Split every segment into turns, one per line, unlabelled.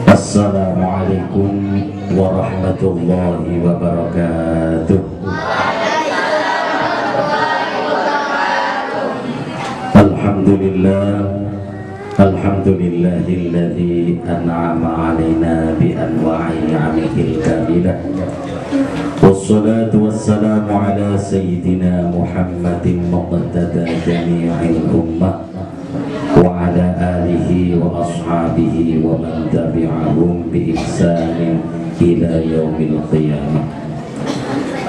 Assalamualaikum warahmatullahi wabarakatuh. Alhamdulillah, alhamdulillahilladzi an'ama 'alaina bi anwa'i ni'amihil kamilah. Wassalatu wassalamu ala sayyidina Muhammadin muqtada jami'il ummah wa ala alihi wa ashabihi wa man tabi'ahum bi ihsanin ila yaumil qiyamah.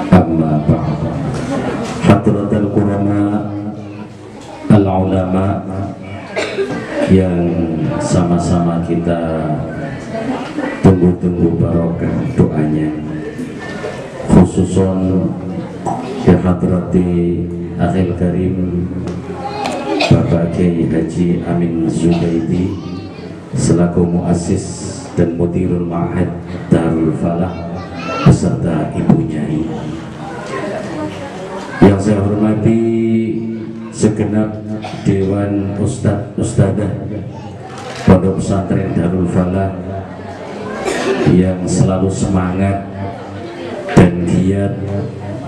Amma ba'd. Hadratul kurama, al-ulama yang sama-sama kita tunggu-tunggu barokah doanya, khususon di hadrati akhil karim Bapak Kiai Haji Amin Zubaidi selaku muassis dan mudirul ma'had Darul Falah beserta ibunya. Yang saya hormati segenap Dewan Ustadzah Pondok Pesantren Darul Falah yang selalu semangat dan giat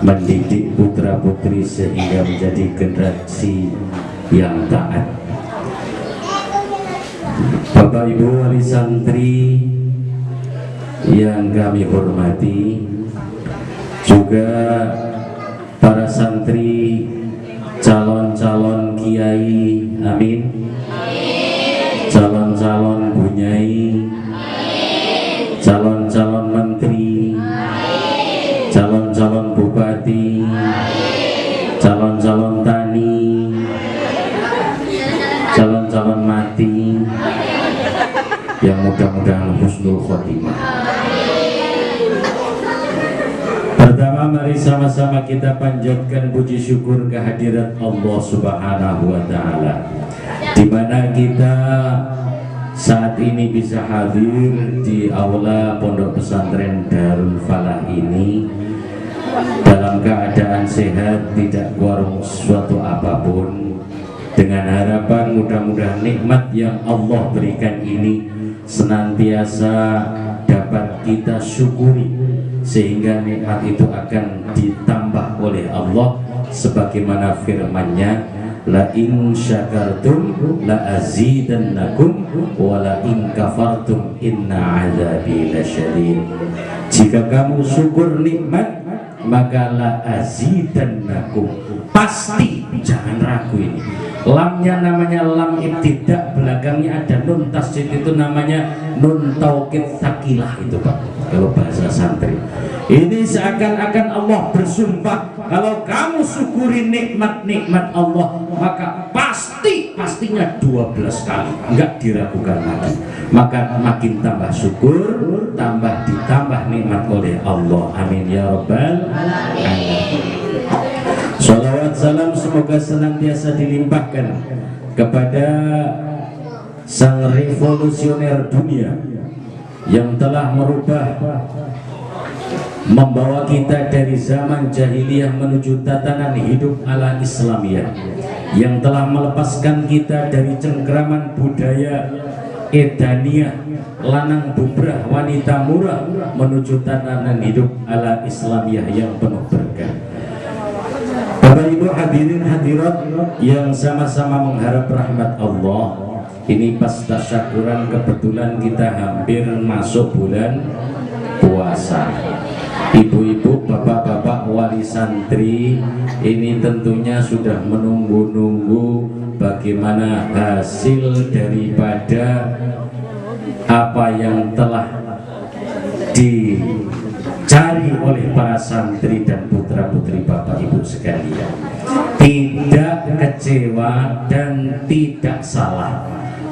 mendidik putra putri sehingga menjadi generasi yang taat. Bapak Ibu wali santri yang kami hormati, juga para santri, calon-calon kiai, amin, calon-calon bunyai, calon-calon menteri, calon-calon bupati, calon-calon tani, calon-calon mati, yang mudah-mudahan husnul khotimah. Pertama, mari sama-sama kita panjatkan puji syukur kehadirat Allah Subhanahu wa Ta'ala, di mana kita saat ini bisa hadir di aula Pondok Pesantren Darul Falah ini dalam keadaan sehat, tidak warung suatu apapun, dengan harapan mudah-mudahan nikmat yang Allah berikan ini senantiasa dapat kita syukuri, sehingga nikmat itu akan ditambah oleh Allah sebagaimana firman-Nya, la in syakartum la azidannakum wa la in kafartum inna azabi lasyadid. Jika kamu syukur nikmat, maka la azidannakum, pasti, jangan ragu ini. Lamnya namanya lam ibtidak, belakangnya ada nun tasydid, itu namanya nun taukid tsakilah itu Pak, kalau bahasa santri. Ini seakan-akan Allah bersumpah, kalau kamu syukuri nikmat-nikmat Allah, maka pastinya 12 kali, enggak diragukan lagi. Maka makin tambah syukur, tambah ditambah nikmat oleh Allah. Amin ya rabbal alamin. Salawat salam semoga senantiasa dilimpahkan kepada sang revolusioner dunia yang telah membawa kita dari zaman jahiliyah menuju tatanan hidup ala Islamiyah, yang telah melepaskan kita dari cengkraman budaya edaniyah, lanang bubrah, wanita murah, menuju tatanan hidup ala Islamiyah yang penuh berkah. Bapak Ibu hadirin hadirat yang sama-sama mengharap rahmat Allah, ini pas tasyakuran kebetulan kita hampir masuk bulan puasa. Ibu-ibu, bapak-bapak wali santri ini tentunya sudah menunggu-nunggu bagaimana hasil daripada apa yang telah dicari oleh para santri dan putra-putri Bapak Ibu sekalian. Tidak kecewa dan tidak salah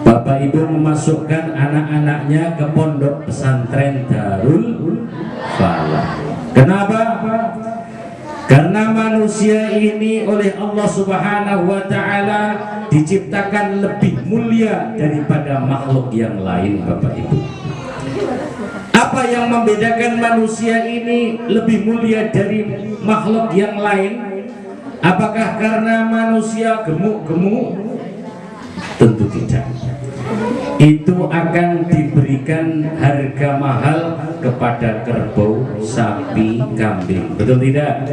Bapak Ibu memasukkan anak-anaknya ke Pondok Pesantren Darul Falah. Kenapa? Karena manusia ini oleh Allah Subhanahu wa Ta'ala diciptakan lebih mulia daripada makhluk yang lain, Bapak Ibu. Apa yang membedakan manusia ini lebih mulia dari makhluk yang lain? Apakah karena manusia gemuk-gemuk? Tentu tidak. itu akan diberikan harga mahal kepada kerbau, sapi, kambing. Betul tidak?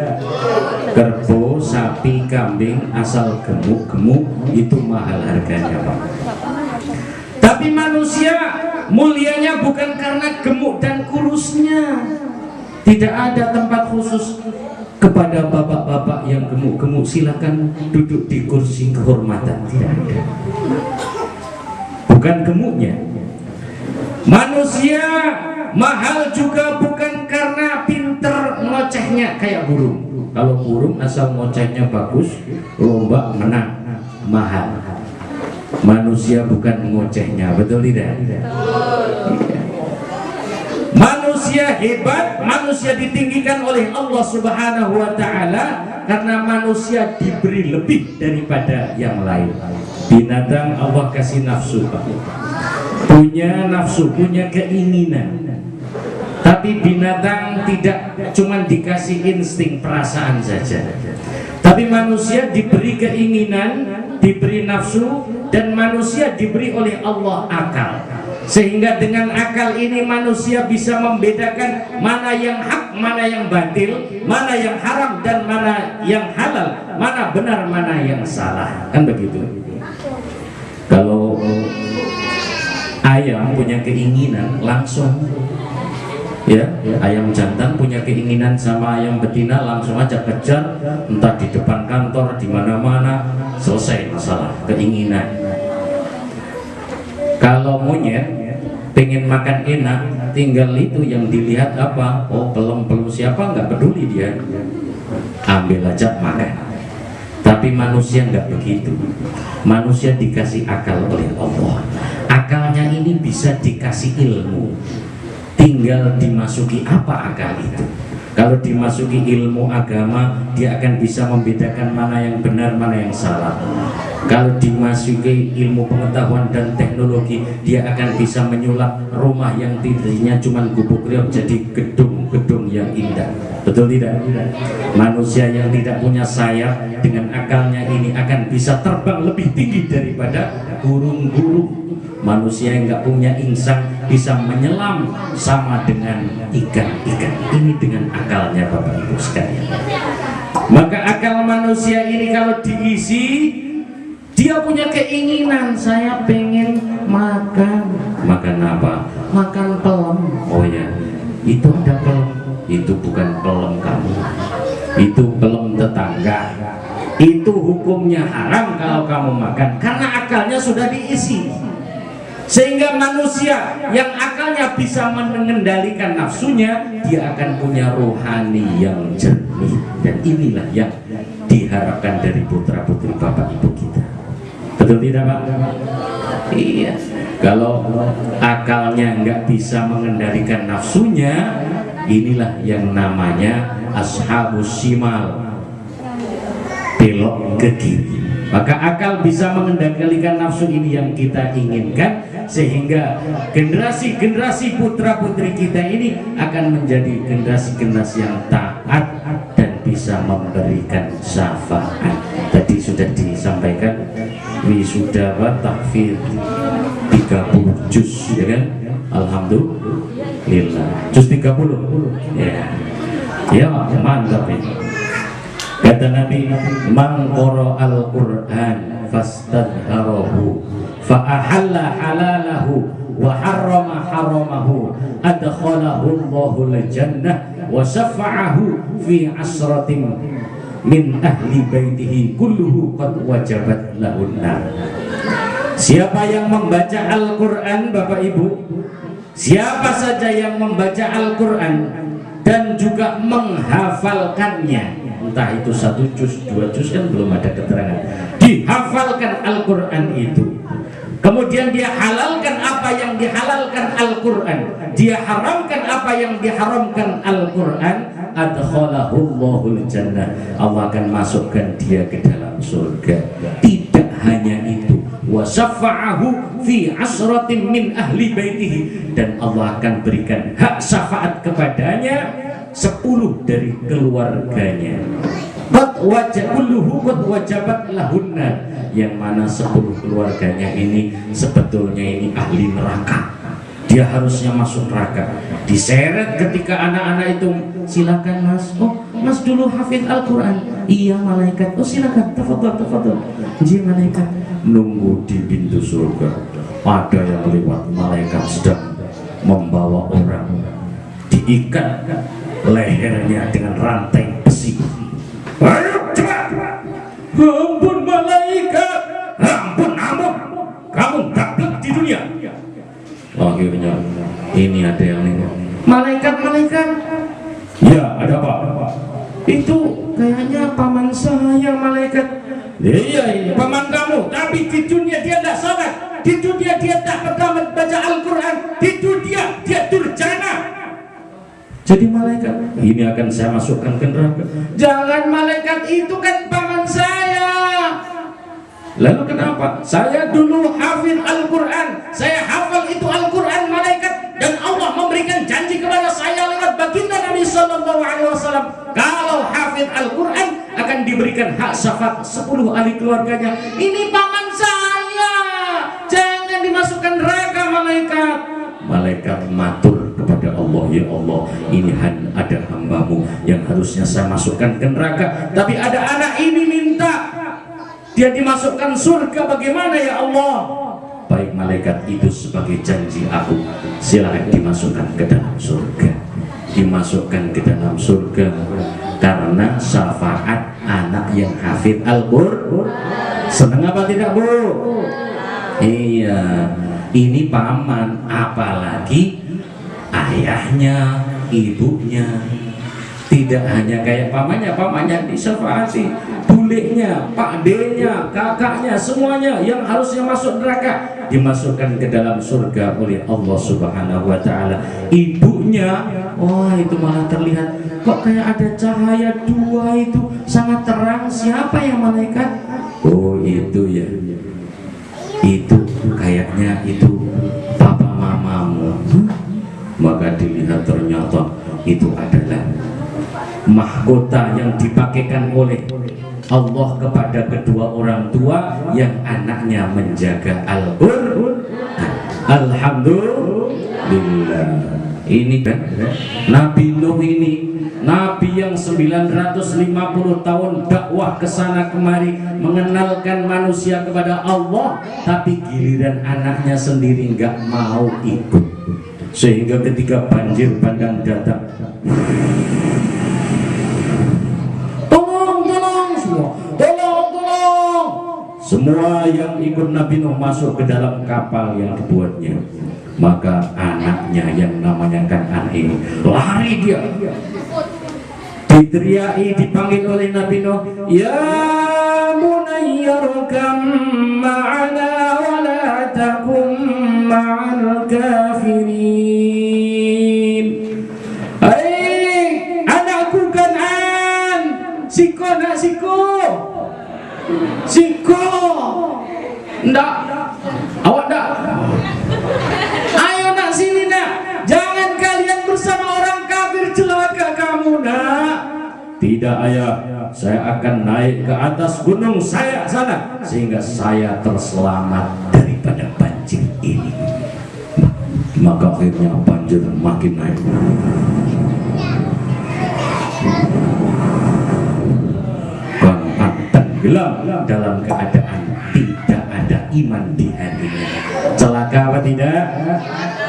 Kerbau, sapi, kambing asal gemuk-gemuk itu mahal harganya, Pak. Tapi manusia mulianya bukan karena gemuk dan kurusnya. Tidak ada tempat khusus kepada bapak-bapak yang gemuk-gemuk silakan duduk di kursi kehormatan. Tidak ada. Bukan gemuknya. Manusia mahal juga bukan karena pinter ngocehnya kayak burung. Kalau burung asal ngocehnya bagus, lomba menang, mahal. Manusia bukan ngocehnya, betul tidak? Manusia hebat, manusia ditinggikan oleh Allah Subhanahu wa Ta'ala karena manusia diberi lebih daripada yang lain. Binatang Allah kasih nafsu, Pak. Punya nafsu, punya keinginan. Tapi binatang tidak cuma dikasih insting perasaan saja. Tapi manusia diberi keinginan, diberi nafsu, dan manusia diberi oleh Allah akal. Sehingga dengan akal ini manusia bisa membedakan mana yang hak, mana yang batil, mana yang haram dan mana yang halal, mana benar, mana yang salah. Kan begitu. Kalau ayam punya keinginan langsung, ya, ayam jantan punya keinginan sama ayam betina langsung aja kejar, entah di depan kantor, di mana-mana, selesai masalah keinginan. Kalau monyet pengen makan enak, tinggal itu yang dilihat apa, oh belum siapa, nggak peduli dia, ambil aja makan. Tapi manusia nggak begitu. Manusia dikasih akal oleh Allah. Akalnya ini bisa dikasih ilmu, tinggal dimasuki apa akal itu. Kalau dimasuki ilmu agama, dia akan bisa membedakan mana yang benar, mana yang salah. Kalau dimasuki ilmu pengetahuan dan teknologi, dia akan bisa menyulap rumah yang tadinya cuma gubuk riok jadi gedung-gedung yang indah. Betul tidak? Manusia yang tidak punya sayap dengan akalnya ini akan bisa terbang lebih tinggi daripada burung-burung. Manusia yang nggak punya insang bisa menyelam sama dengan ikan-ikan. Ini dengan akalnya, Bapak Ibu sekalian. Maka akal manusia ini kalau diisi, dia punya keinginan, saya pengen makan. Makan apa? Makan pelem. Oh ya, itu ada pelem. Itu bukan pelem kamu, itu pelem tetangga. Itu hukumnya haram kalau kamu makan, karena akalnya sudah diisi. Sehingga manusia yang akalnya bisa mengendalikan nafsunya, dia akan punya rohani yang jernih. Dan inilah yang diharapkan dari putra-putri Bapak Ibu kita. Betul tidak, Pak? Iya. Kalau akalnya nggak bisa mengendalikan nafsunya, inilah yang namanya ashabus shimal, belok ke kiri. Maka akal bisa mengendalikan nafsu ini yang kita inginkan, sehingga generasi-generasi putra-putri kita ini akan menjadi generasi-generasi yang taat dan bisa memberikan syafaat. Tadi sudah disampaikan wisuda wa tahfidz 30 juz, ya kan? Alhamdulillah. Juz 30. Ya. Ya, mantap ini. Kata Nabi, man qara al-Qur'an fastadharahu fa ahalla halalahu wa harrama haramahu adkhalahu Allahul jannah wa syafa'ahu fi asratin min ahli baitihi kulluhu qad wajabat lahun nar. Siapa yang membaca Al-Qur'an, Bapak Ibu, siapa saja yang membaca Al-Qur'an dan juga menghafalkannya, entah itu 1 juz, 2 juz, kan belum ada keterangan, dihafalkan Al-Quran itu, kemudian dia halalkan apa yang dihalalkan Al-Quran, dia haramkan apa yang diharamkan Al-Quran, adkhalahul jannah, Allah akan masukkan dia ke dalam surga. Tidak hanya itu, wa syafa'ahu fi asratin min ahli baitihi, dan Allah akan berikan hak syafaat kepadanya 10 dari keluarganya. Qad wajabat lahunna, yang mana 10 keluarganya ini sebetulnya ini ahli neraka, dia harusnya masuk neraka. Diseret ketika anak-anak itu, silakan mas, oh mas dulu hafid Al-Quran, iya malaikat, oh silakan, tafadhol. Jadi malaikat nunggu di pintu surga, ada yang lewat, malaikat sedang membawa orang, diikat lehernya dengan rantai besi. Ayo cepat, ampun malaikat, ampun kamu gablek di dunia. Akhirnya ini ada yang nengok, malaikat, ya ada apa? Itu kayaknya paman saya malaikat. Iya ini paman kamu, tapi di dunia dia tidak salat, di dunia dia tak pernah membaca Al-Quran, di dunia dia durjana. Jadi malaikat, ini akan saya masukkan ke neraka. Jangan malaikat, itu kan paman saya. Lalu kenapa? Saya dulu hafid Al-Quran, saya hafal itu Al-Quran malaikat, dan Allah memberikan janji kepada saya lewat baginda Nabi Sallallahu Alaihi Wasallam, kalau hafid Al-Quran akan diberikan hak syafaat 10 ahli keluarganya. Ini paman saya, jangan dimasukkan neraka malaikat. Malaikat matur kepada Allah, ya Allah, ini ada hambamu yang harusnya saya masukkan ke neraka, tapi ada anak ini minta dia dimasukkan surga, bagaimana ya Allah? Baik malaikat, itu sebagai janji aku, silakan dimasukkan ke dalam surga. Dimasukkan ke dalam surga karena syafaat anak yang hafid Al-Quran. Senang apa tidak bu? Iya, ini paman, apalagi ayahnya, ibunya. Tidak hanya kayak pamannya disyafaati, bulenya, pak D-nya, kakaknya, semuanya yang harusnya masuk neraka dimasukkan ke dalam surga oleh Allah Subhanahu wa Ta'ala. Ibunya, wah itu malah terlihat kok kayak ada cahaya dua, itu sangat terang. Siapa yang malaikat? Oh itu ya, itu kayaknya itu papa mamamu. Maka dilihat ternyata itu adalah mahkota yang dipakaikan oleh Allah kepada kedua orang tua yang anaknya menjaga Al-Quran. Alhamdulillah. Ini kan Nabi Nuh ini, Nabi yang 950 tahun dakwah ke sana kemari mengenalkan manusia kepada Allah, tapi giliran anaknya sendiri nggak mau ikut, sehingga ketika banjir bandang datang, semua yang ikut Nabi Nuh masuk ke dalam kapal yang dibuatnya. Maka anaknya yang namanya kan anak ini lari, dia diteriaki, dipanggil oleh Nabi Nuh, ya bunayyarkam ma'ana wa la takum ma'al kafirin. Hai anakku Kan'an, siko nak siko ndak, awak ndak, ayo nak sini nak, jangan kalian bersama orang kafir, celaka kamu nak. Tidak ayah, saya akan naik ke atas gunung saya sana sehingga saya terselamat daripada banjir ini. Maka akhirnya banjir makin naik, tenggelam dalam keadaan tidak ada iman di hatinya. Celaka apa tidak?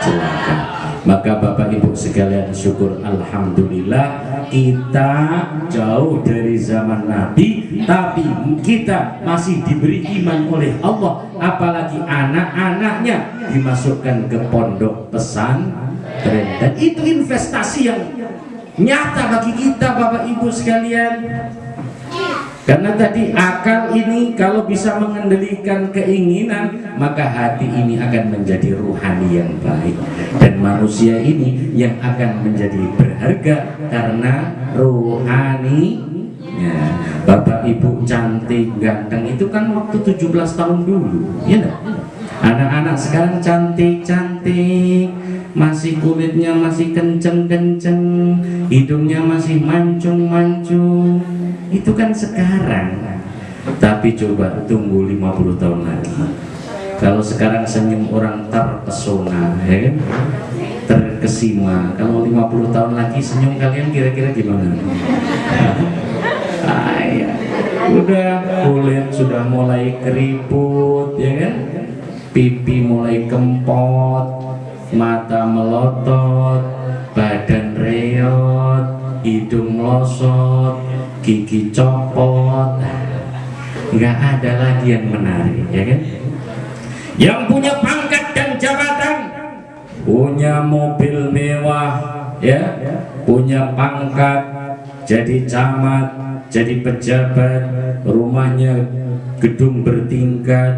Celaka. Maka Bapak Ibu sekalian, syukur alhamdulillah kita jauh dari zaman Nabi, tapi kita masih diberi iman oleh Allah, apalagi anak-anaknya dimasukkan ke pondok pesantren, dan itu investasi yang nyata bagi kita Bapak Ibu sekalian. Karena tadi akal ini kalau bisa mengendalikan keinginan, maka hati ini akan menjadi ruhani yang baik, dan manusia ini yang akan menjadi berharga karena ruhaninya. Bapak Ibu cantik ganteng itu kan waktu 17 tahun dulu, ya enggak? Anak-anak sekarang cantik-cantik, masih kulitnya masih kenceng-kenceng, hidungnya masih mancung-mancung. Itu kan sekarang. Tapi coba tunggu 50 tahun lagi. Kalau sekarang senyum orang terpesona, ya kan? Terkesima. Kalau 50 tahun lagi senyum kalian kira-kira gimana? Ya. Udah kulit sudah mulai keriput, ya kan? Pipi mulai kempot, mata melotot, badan reot, hidung melosot, gigi copot. Nggak ada lagi yang menarik, ya kan? Yang punya pangkat dan jabatan, punya mobil mewah, ya, punya pangkat, jadi camat, jadi pejabat, rumahnya gedung bertingkat,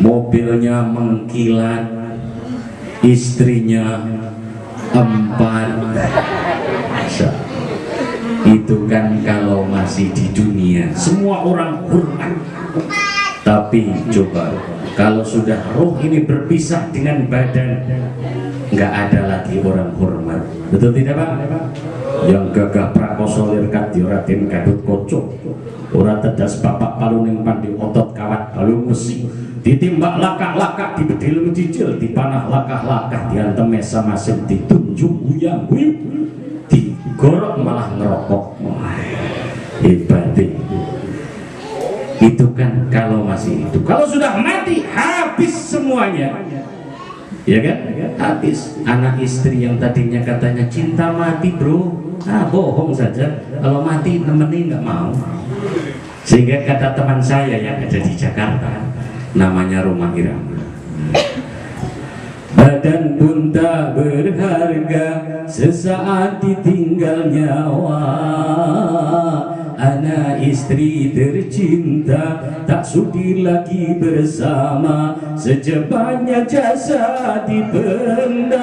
mobilnya mengkilat, istrinya 4. Itu kan kalau masih di dunia semua orang hormat. Tapi coba kalau sudah roh ini berpisah dengan badan, nggak ada lagi orang hormat. Betul tidak Pak? Yang gagah prakoso lirkat diratin kadut kocok, ora tedas bapak paluning pandi otot kawat balung besi, ditimbak lakak-lakak, dibedil mencicil, dipanah lakah-lakah, diantem mesa masin, ditunjuk uyang uyuk, digorok malah ngerokok. Hebat. Itu kan kalau masih hidup. Kalau sudah mati habis semuanya, ya kan? Habis. Anak istri yang tadinya katanya cinta mati bro, bohong saja. Kalau mati nemenin nggak mau. Sehingga kata teman saya yang ada di Jakarta, namanya Roma Irama, badan pun tak berharga sesaat ditinggal nyawa. Anak istri tercinta tak sudi lagi bersama, sejebatnya jasa dipendam.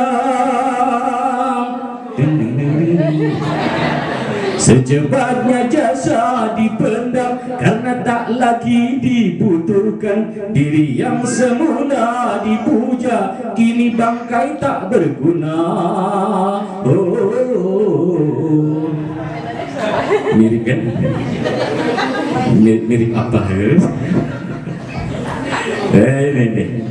Sejebatnya jasa dipendam karena tak lagi dibutuhkan. Diri yang semula dipuja kini bangkai tak berguna. Mirip kan? Mirip apa ya? Ini.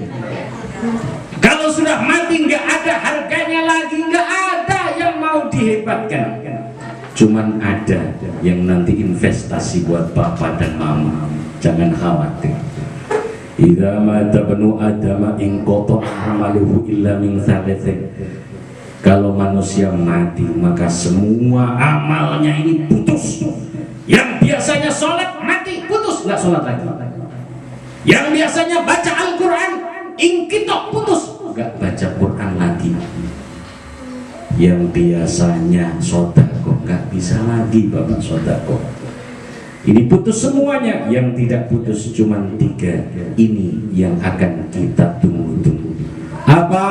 Kalau sudah mati nggak ada harganya lagi, nggak ada yang mau dihebatkan. Cuman ada yang nanti investasi buat bapak dan mama. Jangan khawatir. Idza mata banu adama in qata amaluhu illa min thalathin. Kalau manusia mati maka semua amalnya ini putus. Yang biasanya sholat mati putus, nggak sholat lagi. Yang biasanya baca Al-Quran ingkitok putus, nggak baca Quran lagi. Yang biasanya sodako nggak bisa lagi bapak sodako. Ini putus semuanya. Yang tidak putus cuma 3. Ini yang akan kita tunggu-tunggu. Apa?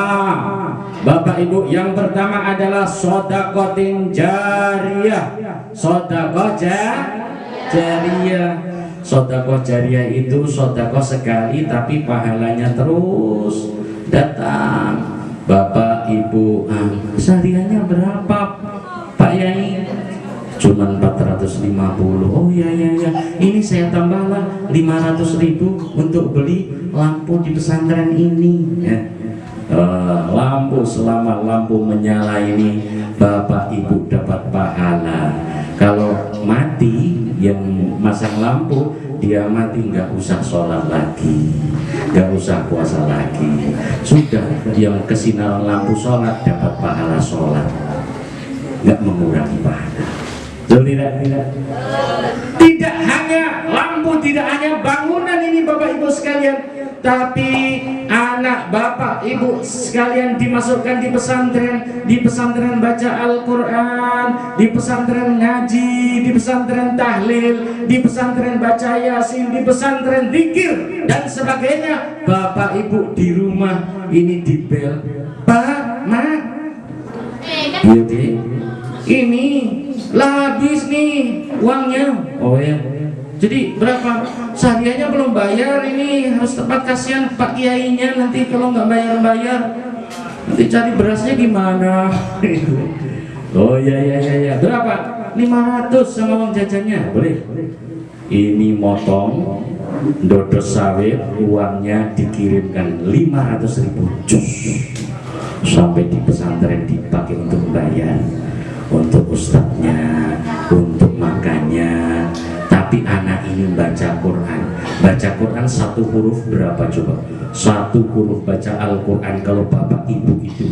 Bapak Ibu, yang pertama adalah sodakotin jariyah. Sodakoh jariyah. Sodakoh jariyah itu sodakoh sekali tapi pahalanya terus datang. Bapak Ibu, sehariannya berapa Pak Yai? Cuman 450. Oh ya. Ini saya tambahlah 500.000 untuk beli lampu di pesantren ini. Ya. Lampu, selama lampu menyala ini Bapak Ibu dapat pahala. Kalau mati yang masang lampu, dia mati nggak usah sholat lagi, nggak usah puasa lagi. Sudah yang kesinaran lampu sholat dapat pahala sholat, nggak mengurangi pahala. Tidak hanya lampu, tidak hanya bangunan ini Bapak Ibu sekalian, tapi anak Bapak Ibu sekalian dimasukkan di pesantren baca Al-Quran, di pesantren ngaji, di pesantren tahlil, di pesantren baca Yasin, di pesantren zikir dan sebagainya. Bapak Ibu di rumah ini dibel, Pak, Mak, ini lah habis nih uangnya. Oh ya, jadi berapa? Sehariannya belum bayar, ini harus tepat. Kasihan Pak Kiainya nanti kalau nggak bayar, nanti cari berasnya gimana? Oh ya. Berapa? 500 sama uang jajannya, boleh? ini motong dodos sawit, uangnya dikirimkan 500.000 juz sampai di pesantren, dipakai untuk bayar untuk ustadznya, untuk makannya. Tapi anak ini baca Quran satu huruf berapa coba? Satu huruf baca Al-Quran, kalau bapak ibu itu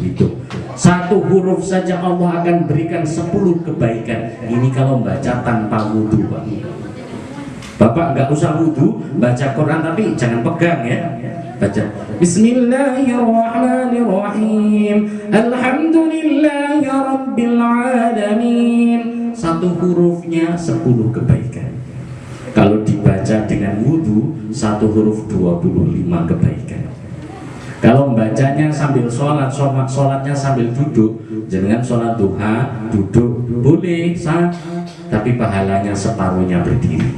satu huruf saja Allah akan berikan 10 kebaikan. Ini kalau baca tanpa wudhu, Pak. Bapak nggak usah wudhu, baca Quran, tapi jangan pegang ya. Baca Bismillahirrahmanirrahim, Alhamdulillahi Rabbil Alamin. Satu hurufnya 10 kebaikan. Kalau dibaca dengan wudhu, satu huruf 25 kebaikan. Kalau membacanya sambil sholat, sholatnya sambil duduk, jangan sholat duha, duduk boleh sah, tapi pahalanya separuhnya berdiri.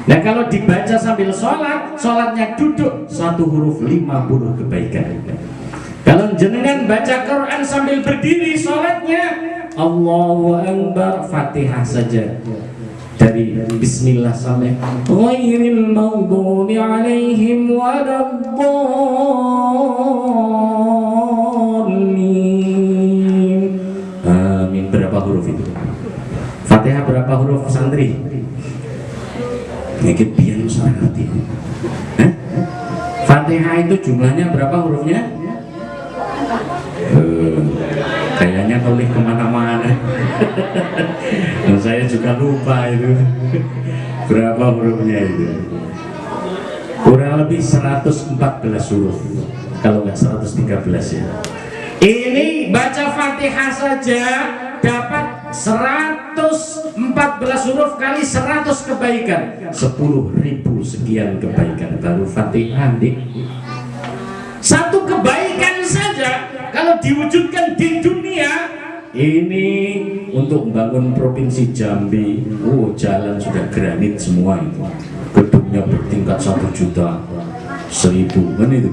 Nah kalau dibaca sambil sholat, sholatnya duduk, satu huruf 50 kebaikan. Kalau jenengan baca Quran sambil berdiri, sholatnya Allahu Akbar, Fatihah saja. Dari Bismillah sampai ghairil maghdubi alaihim waladdallin. Amin. Berapa huruf itu? Fatihah berapa huruf santri? Ngikit pian usah ngerti. Fatihah itu jumlahnya berapa hurufnya? Kayaknya toleh kemana-mana. Dan saya juga lupa itu berapa hurufnya itu. Kurang lebih 114 huruf, kalau nggak 113 ya. Ini baca Fatihah saja dapat 114 huruf kali 100 kebaikan, 10.000 sekian kebaikan. Baru Fatihah nih. Satu kebaikan saja kalau diwujudkan di dunia ini untuk membangun provinsi Jambi. Jalan sudah granit semua itu, gedungnya bertingkat 1.100.000 kan itu.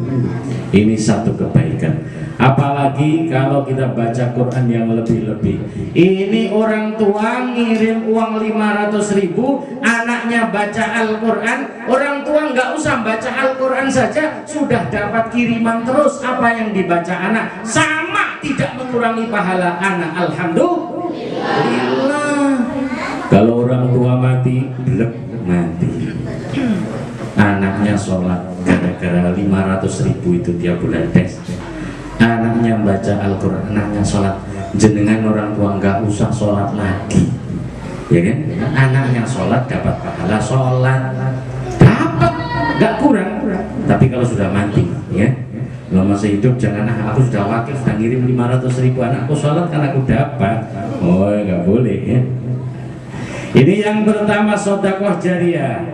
Ini satu kebaikan. Apalagi kalau kita baca Quran yang lebih-lebih. Ini orang tua ngirim uang 500.000, anaknya baca Al-Quran. Orang tua nggak usah baca Al-Quran saja, sudah dapat kiriman terus. Apa yang dibaca anak sama, tidak mengurangi pahala anak. Alhamdulillah. Kalau orang tua mati, blek mati. Anaknya sholat gara-gara 500.000 itu tiap bulan tes. Anaknya baca Al-Quran, anaknya sholat. Jenengan orang tua nggak usah sholat lagi, ya kan? Anaknya sholat dapat pahala sholat, dapat, nggak kurang. Tapi kalau sudah mati, ya, kalau masih hidup jangan aku sudah wakil, sudah ngirim 500.000, anakku sholat kan aku dapat. Oh, nggak boleh ya. Ini yang pertama, sedekah jariah.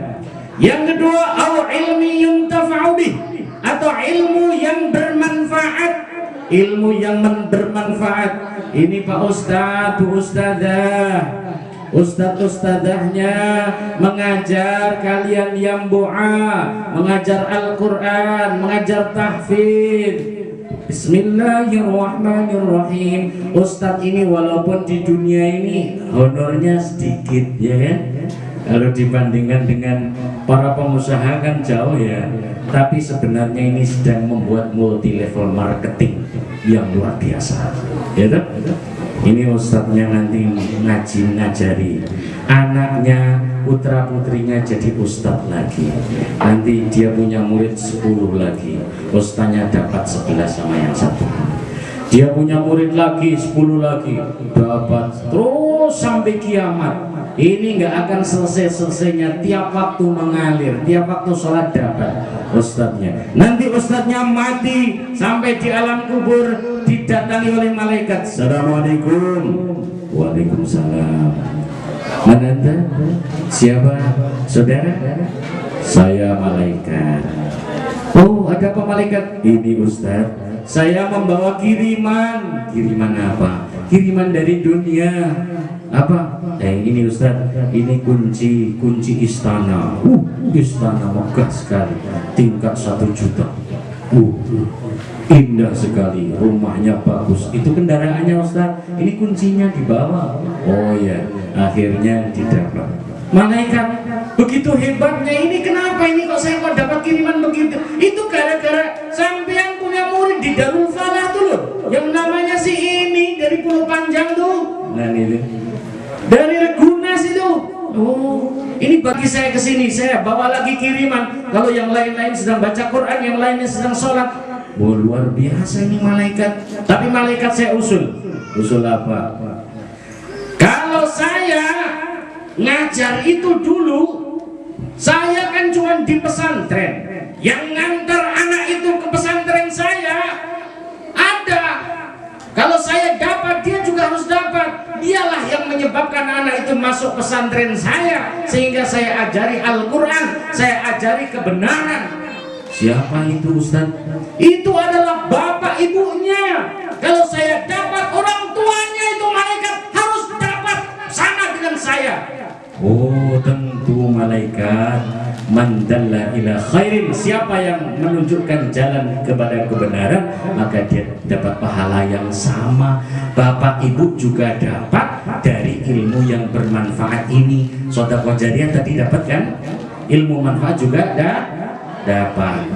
Yang kedua, au ilmi yuntafa'u bih, atau ilmu yang bermanfaat. Ilmu yang bermanfaat. Ini Pak Ustadz, Bu Ustadzah, Ustadz-ustadzahnya mengajar kalian yang doa, mengajar Al-Quran, mengajar tahfidz. Bismillahirrahmanirrahim. Ustadz ini walaupun di dunia ini honornya sedikit, ya kan? Kalau dibandingkan dengan para pengusaha kan jauh ya. Tapi sebenarnya ini sedang membuat multi level marketing yang luar biasa, ya toh? Ini ustadznya nanti ngajari anaknya, putra putrinya jadi ustadz lagi. Nanti dia punya murid 10 lagi, ustadznya dapat 11 sama yang satu. Dia punya murid lagi 10 lagi, dapat terus sampai kiamat. Ini nggak akan selesai-selesainya, tiap waktu mengalir, tiap waktu sholat dapat ustadznya. Nanti ustadznya mati, sampai di alam kubur didatangi oleh malaikat. Assalamualaikum. Waalaikumsalam. Mana anda? Siapa? Saudara? Saya malaikat. Oh, ada apa malaikat? Ini ustadz, saya membawa kiriman. Kiriman apa? Kiriman dari dunia. Apa? Ini Ustaz, ini kunci istana. Istana megah sekali, tingkat 1 juta. Indah sekali, rumahnya bagus. Itu kendaraannya Ustaz, ini kuncinya dibawa. Oh ya, akhirnya didapat. malaikat begitu hebatnya ini. Kenapa ini kok saya kok dapat kiriman begitu? Itu gara-gara sampean punya murid di Darul Falah tuh loh, yang namanya si ini dari Pulau Panjang tuh. Nah ini dari Ragunas itu. Oh, ini bagi saya kesini, saya bawa lagi kiriman. Kalau yang lain-lain sedang baca Quran, yang lainnya sedang sholat. Oh, luar biasa ini malaikat. Tapi malaikat saya usul apa? Kalau saya ngajar itu dulu, saya kan cuma di pesantren. Yang ngantar anak itu ke pesantren saya ada. Kalau saya dapat, dia juga harus dapat. Dialah yang menyebabkan anak itu masuk pesantren saya, sehingga saya ajari Al-Quran, saya ajari kebenaran. Siapa itu Ustaz? Itu adalah bapak ibunya. Kalau saya dapat, orang tuanya itu malaikat harus dapat sama dengan saya. Oh, tentu malaikat. Mandalla ila khairin, siapa yang menunjukkan jalan kepada kebenaran, maka dia dapat pahala yang sama. Bapak ibu juga dapat dari ilmu yang bermanfaat ini. Sedekah jariyah tadi dapat kan? Ilmu manfaat juga dapat.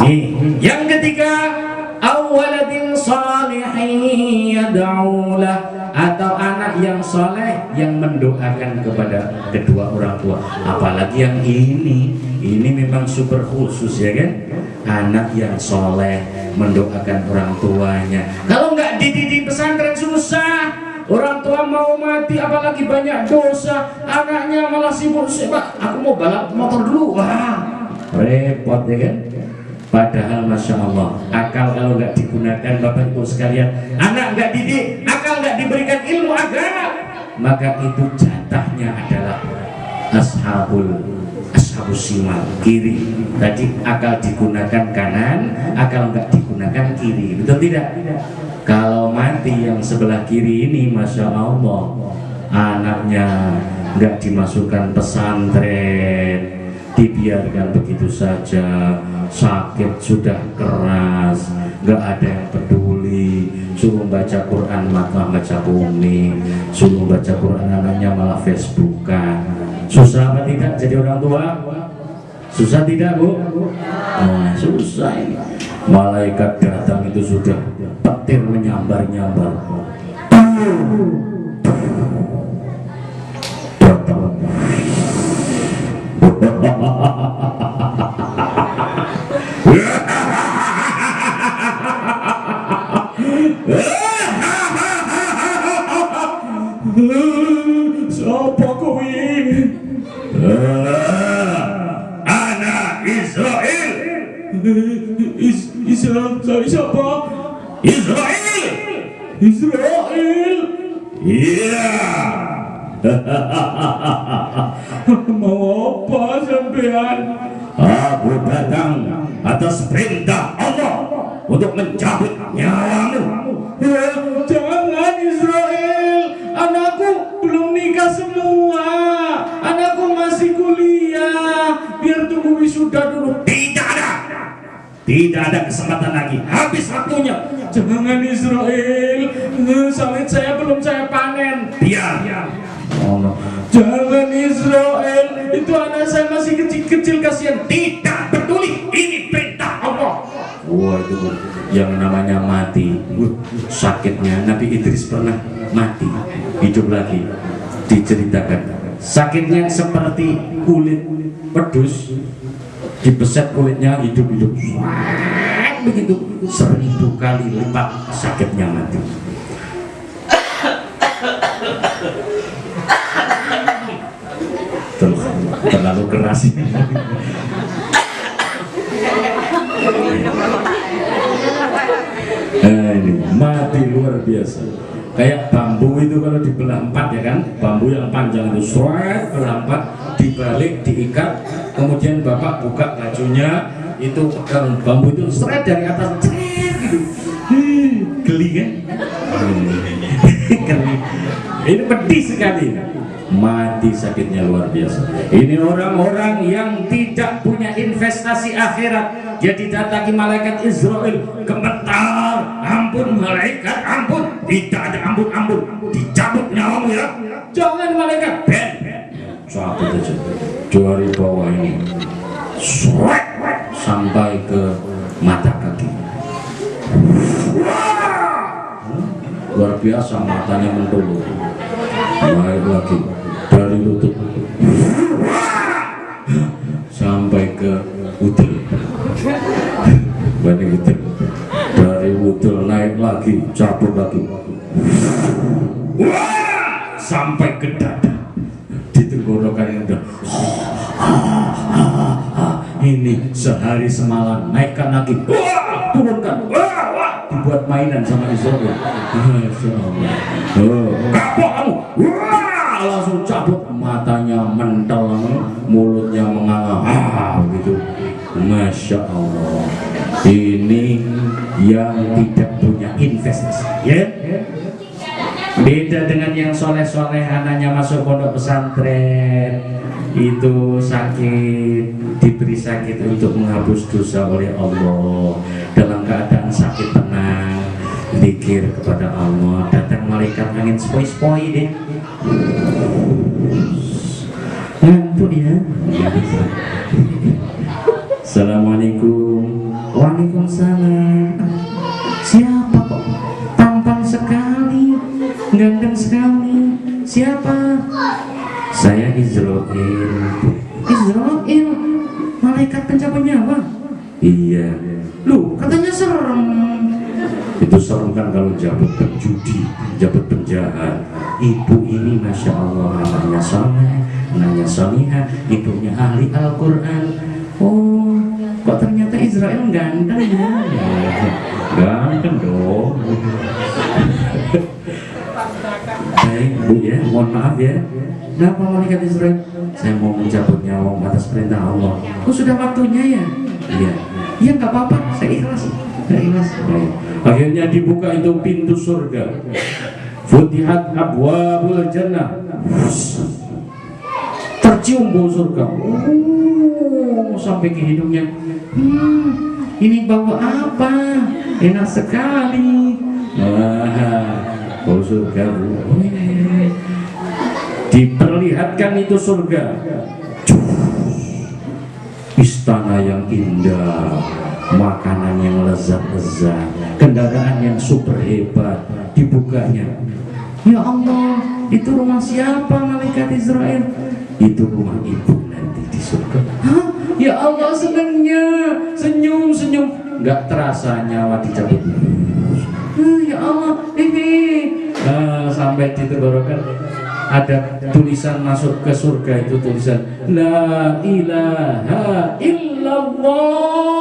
Nih, yang ketiga, awaladin salihin yad'ulah, atau anak yang soleh yang mendoakan kepada kedua orang tua. Apalagi yang ini memang super khusus ya kan, anak yang soleh mendoakan orang tuanya. Kalau nggak dididik pesantren susah, orang tua mau mati, apalagi banyak dosa, anaknya malah sibuk, Pak aku mau balap motor dulu, wah repot ya kan. Padahal Masya Allah, akal kalau nggak digunakan Bapak Ibu sekalian, anak nggak didik, akal nggak diberikan ilmu agama, maka itu jatahnya adalah ashabus simal, kiri. Tadi akal digunakan kanan, akal nggak digunakan kiri, betul tidak? Kalau mati yang sebelah kiri ini, Masya Allah, anaknya nggak dimasukkan pesantren, dibiarkan begitu saja, sakit sudah keras, nggak ada yang peduli, suruh baca Quran malah baca komik, suruh baca Quran anaknya malah Facebookan. Susah apa tidak jadi orang tua? Susah tidak Bu? Oh, susah ini. Malaikat datang itu sudah petir menyambar-nyambar. Siapa kau ini? Anak Israel. Siapa? Israel. Iya. Mau apa sampean? Aku datang atas perintah Allah untuk mencabut nyawamu. Jangan Israel, anakku belum nikah semua, anakku masih kuliah, biar tunggu wisuda dulu. Tidak ada kesempatan lagi, habis waktunya. Jangan Israel, sawit saya belum saya panen. Biar. Oh, no. Jangan Israel, itu anak saya masih kecil-kecil, kasihan. Tidak peduli, ini perintah Allah. Wah, itu yang namanya mati, sakitnya. Nabi Idris pernah mati, hidup lagi. Diceritakan sakitnya seperti kulit pedus, dibeset kulitnya, hidup-hidup begitu, 1000 kali lipat sakitnya mati. Terlalu keras ini. Ini mati luar biasa. Kayak bambu itu kalau dibelah 4 ya kan, bambu yang panjang itu seret belah 4, dibalik, diikat, kemudian bapak buka bajunya, itu pegang bambu itu seret dari atas, gitu. Geli kan? Geli. Ini pedih sekali. Mati sakitnya luar biasa. Ini orang-orang yang tidak punya investasi akhirat. Dia didatangi malaikat Israel, gemetar, ampun malaikat, ampun. Tidak ada ampun-ampun, dicabut nyawamu ya. Jangan malaikat, ben. cabut aja dari bawah ini sampai ke mata kaki. Luar biasa, matanya mentulur. Naik lagi dari lutut sampai ke udel. Bani udel. Dari udel naik lagi, cabut lagi sampai ke dada. Di tenggorokan yang udah ini sehari semalam, naikkan lagi, turunkan, dibuat mainan sama Israel. Kapok kamu, langsung cabut, matanya mentel, mulutnya menganga, gitu. Masya Allah, ini yang tidak punya investasi, ya. Beda dengan yang soleh-soleh, anaknya masuk pondok pesantren, itu sakit, diberi sakit untuk menghapus dosa oleh Allah. Dalam keadaan sakit tenang, zikir kepada Allah, datang malaikat angin sepoi-sepoi deh, ngantuk ya. Assalamualaikum. Waalaikumsalam. Siapa kok tampan sekali, ganteng sekali? Siapa? Saya Israel. Israel, malaikat pencabut nyawa. Iya. Lu katanya serem. Itu serem kan kalau jabut penjudi, jabut penjahat. Ibu ini masya Allah, anaknya soleh, anaknya solihah, ibunya ahli Al-Quran. Oh, kok ternyata Israel ganteng ya? Ganteng dong. Baik Bu ya, mohon maaf ya. Kenapa malaikat Israel? Saya mau mencabut nyawa atas perintah Allah. Oh sudah waktunya ya? Iya. Iya nggak apa-apa, saya ikhlas. Saya ikhlas. Baik. Akhirnya dibuka itu pintu surga. Futihat abwabul jannah. Tercium bau surga. Sampai ke hidungnya. Ini bau apa? Enak sekali. Bau surga Bu. Diperlihatkan itu surga, istana yang indah, makanan yang lezat-lezat, kendaraan yang super hebat. Dibukanya, ya Allah, itu rumah siapa malaikat Israel? Itu rumah ibu nanti di surga. Hah? Ya Allah, senangnya, senyum-senyum, nggak terasa nyawa dicabut. Ya Allah, ini sampai di tenggorokan ada tulisan masuk ke surga, itu tulisan La ilaha illallah.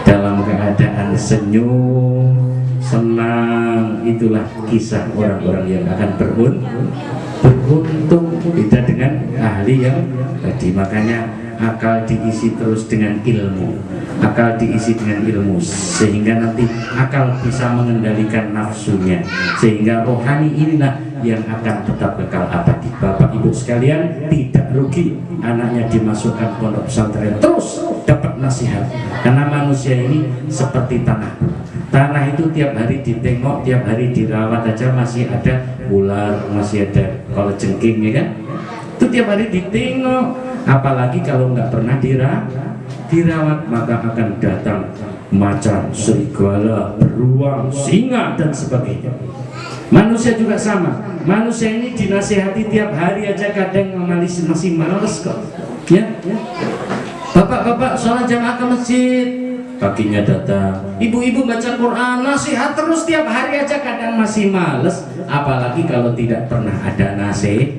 Dalam keadaan senyum, senang, itulah kisah orang-orang yang akan beruntung. Beda dengan ahli yang tadi. Makanya akal diisi terus dengan ilmu, akal diisi dengan ilmu, sehingga nanti akal bisa mengendalikan nafsunya, sehingga rohani inilah yang akan tetap kekal abadi. Bapak Ibu sekalian, tidak rugi anaknya dimasukkan pondok pesantren terus dapat nasihat, karena manusia ini seperti tanah. Tanah itu tiap hari ditengok, tiap hari dirawat aja masih ada ular, masih ada kalau jengking, ya kan? Itu tiap hari ditengok. Apalagi kalau nggak pernah dirawat, maka akan datang macan, serigala, beruang, singa dan sebagainya. Manusia juga sama. Manusia ini dinasihati tiap hari aja kadang masih males kok. Ya, bapak-bapak sholat jamaah ke masjid, paginya datang. Ibu-ibu baca Quran, nasihat terus tiap hari aja kadang masih males. Apalagi kalau tidak pernah ada nasihat,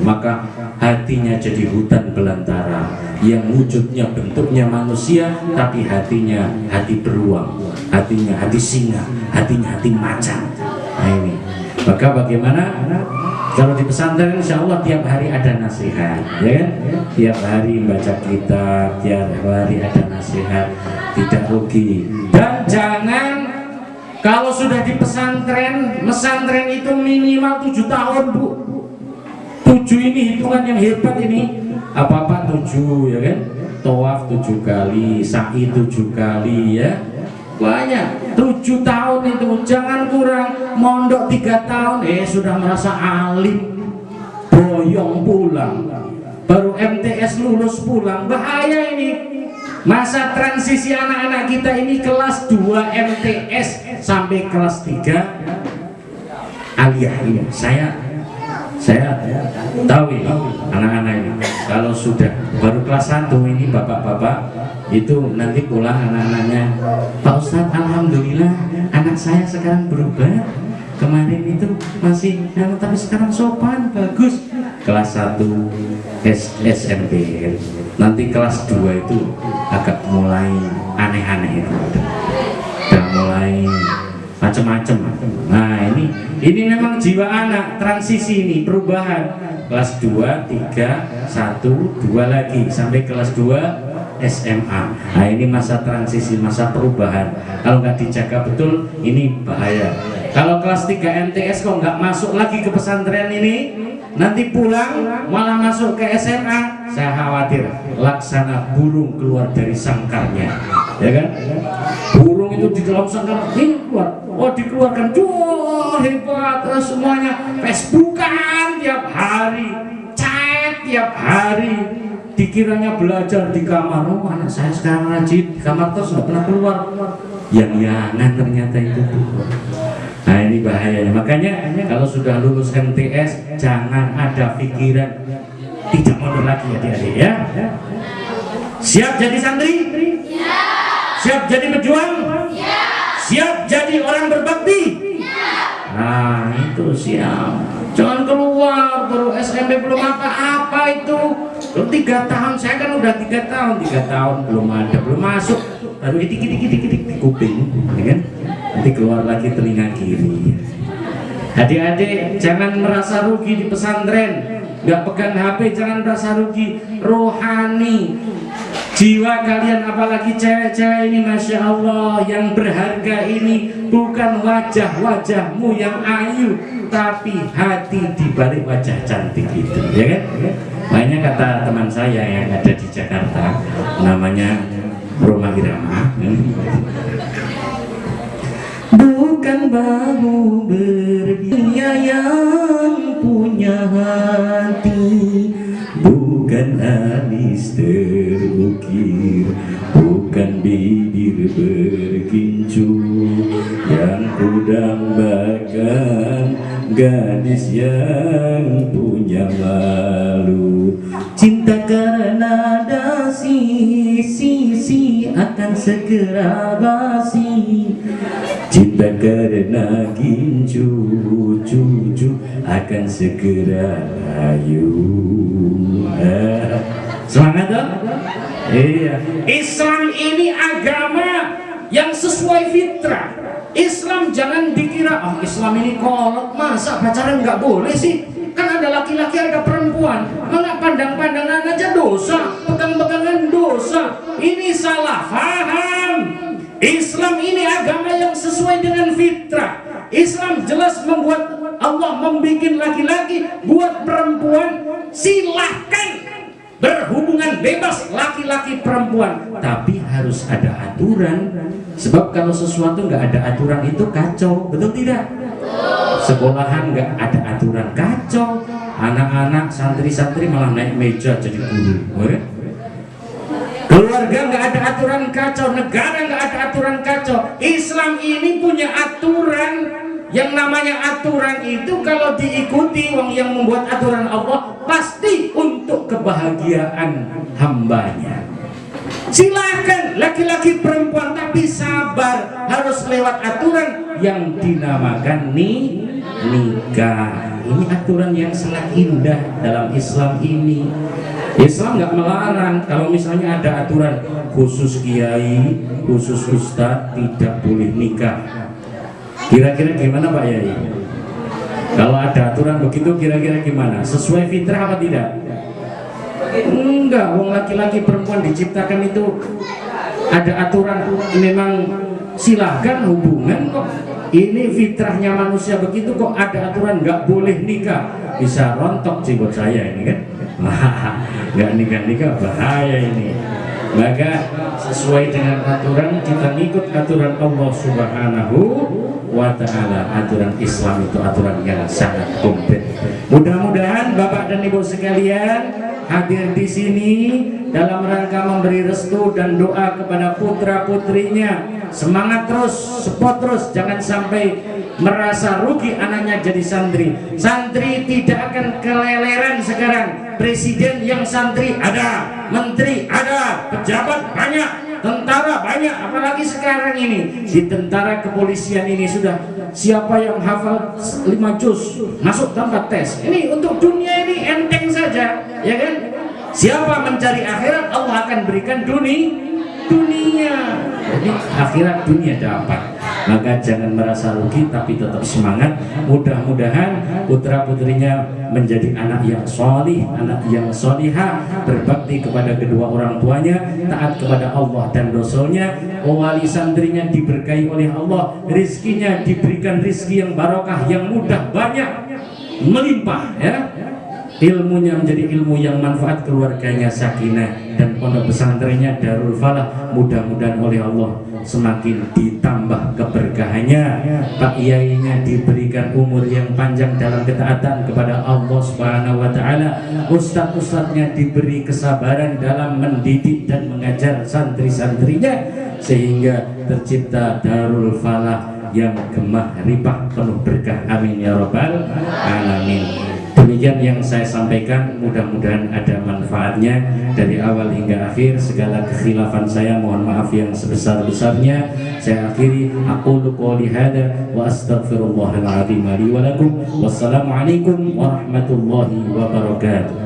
maka hatinya jadi hutan belantara yang wujudnya bentuknya manusia, tapi hatinya hati beruang, hatinya hati singa, hatinya hati macan. Nah ini, maka bagaimana kalau di pesantren? Insya Allah tiap hari ada nasihat, ya kan? Tiap hari baca kitab, tiap hari ada nasihat, tidak rugi. Dan jangan, kalau sudah di pesantren itu minimal 7 tahun Bu. 7 ini hitungan yang hebat ini. Apa-apa 7, ya kan? Tawaf 7 kali, sa'i 7 kali, ya. banyak. 7 tahun itu jangan kurang, mondok 3 tahun sudah merasa alim, boyong pulang, baru MTS lulus pulang. Bahaya ini. Masa transisi anak-anak kita ini kelas 2 MTS sampai kelas 3 aliyah ini. Saya tahu ini anak-anak ini kalau sudah baru kelas 1 ini bapak-bapak itu nanti pulang anak-anaknya, Pak Ustadz alhamdulillah anak saya sekarang berubah, kemarin itu masih tapi sekarang sopan bagus. Kelas 1 SMP, nanti kelas 2 itu agak mulai aneh-aneh itu, udah mulai macam-macam. Nah ini memang jiwa anak, transisi ini perubahan, kelas 2, 3, 1, 2 lagi sampai kelas 2 SMA. Nah ini masa transisi, masa perubahan. Kalau nggak dijaga betul ini bahaya. Kalau kelas 3 MTS kok nggak masuk lagi ke pesantren ini, nanti pulang malah masuk ke SMA, saya khawatir laksana burung keluar dari sangkarnya, ya kan? Burung itu di dalam sangkar ini keluar, dikeluarkan, hebat, semuanya Facebookan tiap hari, chat tiap hari, dikiranya belajar di kamar. Anak saya sekarang rajin di kamar terus nggak pernah keluar, yang-yangan ternyata itu. Nah ini bahayanya. Makanya kalau sudah lulus MTS jangan ada pikiran tidak mundur lagi adik-adik ya. Siap jadi santri? Ya. Siap jadi pejuang? Ya. Siap jadi orang berbakti? Ya. Nah itu siap. Jangan keluar baru SMP belum apa-apa itu. Belum 3 tahun, saya kan udah 3 tahun, 3 tahun belum ada, belum masuk, baru itik-itik di kuping, ya kan? Nanti keluar lagi telinga kiri. Adik-adik jangan merasa rugi di pesantren, nggak pegang HP jangan merasa rugi. Rohani jiwa kalian, apalagi cewek-cewek ini, Masya Allah, yang berharga ini bukan wajah-wajahmu yang ayu, tapi hati di balik wajah cantik itu, ya kan? Makanya kata teman saya yang ada di Jakarta, namanya Roma Irama, bukan bahu berbiaya yang punya hati, bukan alis terukir, bukan bibir berkincu, yang kudambakan gadis yang punya malu. Cinta karena dasi, sisi akan segera basi. Cinta karena gincu, cucu akan segera layu. Semangat dong? Iya. Islam ini agama yang sesuai fitrah. Islam jangan dikira, Islam ini kolot, masa pacaran nggak boleh sih? Kan ada laki-laki, ada perempuan, malah pandang-pandangan aja dosa, pegang-pegangan dosa. Ini salah paham. Islam ini agama yang sesuai dengan fitrah. Islam jelas membuat, Allah membuat laki-laki, buat perempuan, silahkan berhubungan bebas laki-laki perempuan, tapi harus ada aturan. Sebab kalau sesuatu nggak ada aturan itu kacau, betul tidak? Sekolahan nggak ada aturan, kacau. Anak-anak santri-santri malah naik meja jadi guru. Keluarga nggak ada aturan, kacau. Negara nggak ada aturan, kacau. Islam ini punya aturan. Yang namanya aturan itu kalau diikuti, wong yang membuat aturan Allah pasti untuk kebahagiaan hambanya. Silakan laki-laki perempuan, tapi sabar, harus lewat aturan yang dinamakan nikah. Ini aturan yang sangat indah dalam Islam ini. Islam nggak melarang. Kalau misalnya ada aturan khusus kiai, khusus ustadz tidak boleh nikah, kira-kira gimana Pak Yai? Kalau ada aturan begitu kira-kira gimana? Sesuai fitrah apa tidak? Enggak, wong laki-laki perempuan diciptakan itu ada aturan, memang silahkan hubungan kok. Ini fitrahnya manusia begitu, kok ada aturan nggak boleh nikah. Bisa rontok sih buat saya ini kan. Nggak nikah-nikah bahaya ini. Maka sesuai dengan aturan, kita ngikut aturan Allah Subhanahu wa ta'ala. Aturan Islam itu aturan yang sangat komplit. Mudah-mudahan Bapak dan Ibu sekalian hadir di sini dalam rangka memberi restu dan doa kepada putra-putrinya. Semangat terus, support terus, jangan sampai merasa rugi anaknya jadi santri. Santri tidak akan keleleran sekarang. Presiden yang santri ada, menteri ada, pejabat banyak, tentara banyak. Apalagi sekarang ini di tentara kepolisian ini sudah siapa yang hafal 5 juz masuk tanpa tes. Ini untuk dunia ini enteng saja, ya kan? Siapa mencari akhirat, Allah akan berikan dunia. Jadi akhirat dunia dapat. Maka jangan merasa rugi, tapi tetap semangat. Mudah-mudahan putra-putrinya menjadi anak yang solih, anak yang solihah, berbakti kepada kedua orang tuanya, taat kepada Allah dan Rasulnya. Wali santrinya diberkahi oleh Allah, rizkinya diberikan rizki yang barokah, yang mudah, banyak, melimpah, ya. Ilmunya menjadi ilmu yang manfaat, keluarganya sakinah, dan pondok pesantrennya Darul Falah mudah-mudahan oleh Allah semakin ditambah keberkahannya. Pak Yainya diberikan umur yang panjang dalam ketaatan kepada Allah Subhanahu wa ta'ala. Ustadz-ustadznya diberi kesabaran dalam mendidik dan mengajar santri-santrinya, sehingga tercipta Darul Falah yang gemah ripah penuh berkah. Amin ya rabbal alamin. Demikian yang saya sampaikan, mudah-mudahan ada manfaatnya dari awal hingga akhir. Segala kekhilafan saya mohon maaf yang sebesar-besarnya. Saya akhiri, aqulu qouli hada wa astaghfirullahal azim li wa lakum. Wassalamualaikum warahmatullahi wabarakatuh.